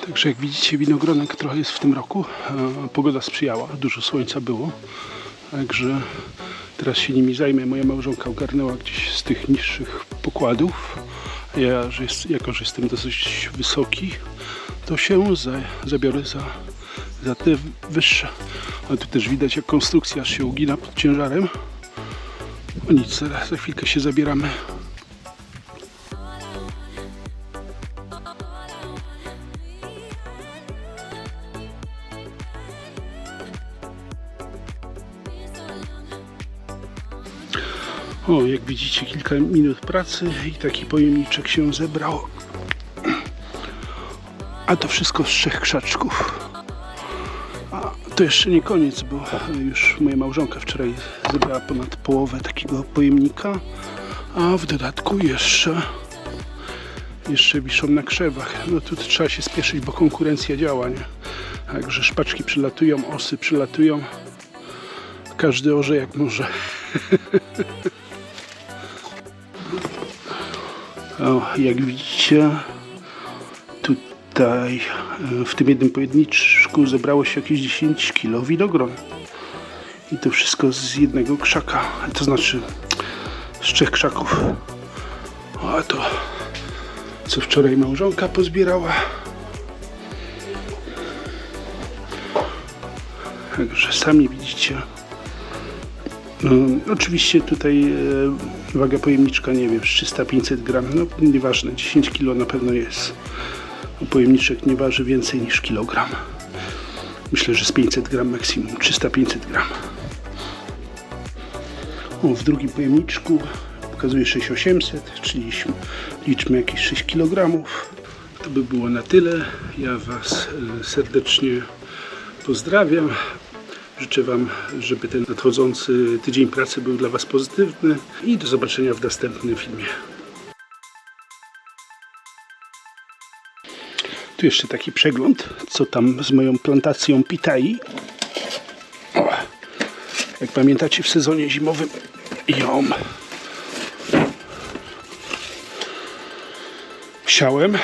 Także jak widzicie, winogronek trochę jest w tym roku. Pogoda sprzyjała, dużo słońca było. Także teraz się nimi zajmę. Moja małżonka ogarnęła gdzieś z tych niższych pokładów. Ja, jako że jestem dosyć wysoki, to się zabiorę za te wyższe. Ale tu też widać, jak konstrukcja aż się ugina pod ciężarem. No nic, za chwilkę się zabieramy. O, jak widzicie, kilka minut pracy i taki pojemniczek się zebrał. A to wszystko z 3 krzaczków. A to jeszcze nie koniec, bo już moja małżonka wczoraj zebrała ponad połowę takiego pojemnika, a w dodatku jeszcze wiszą na krzewach. No tu trzeba się spieszyć, bo konkurencja działa, nie? Także szpaczki przylatują, osy przylatują. Każdy orze jak może. O, jak widzicie, tutaj w tym jednym pojemniczku zebrało się jakieś 10 kg winogron. I to wszystko z jednego krzaka, to znaczy z 3 krzaków. A to, co wczoraj małżonka pozbierała. Także sami widzicie. Oczywiście tutaj waga pojemniczka, nie wiem, 300-500 gram, no nieważne, 10 kg na pewno jest. Pojemniczek nie waży więcej niż kilogram. Myślę, że z 500 gram maksimum, 300-500 gram. O, w drugim pojemniczku pokazuje 6800, czyli liczmy jakieś 6 kg. To by było na tyle. Ja Was serdecznie pozdrawiam. Życzę Wam, żeby ten nadchodzący tydzień pracy był dla Was pozytywny i do zobaczenia w następnym filmie. Tu jeszcze taki przegląd, co tam z moją plantacją Pitai. O, jak pamiętacie, w sezonie zimowym ją siałem.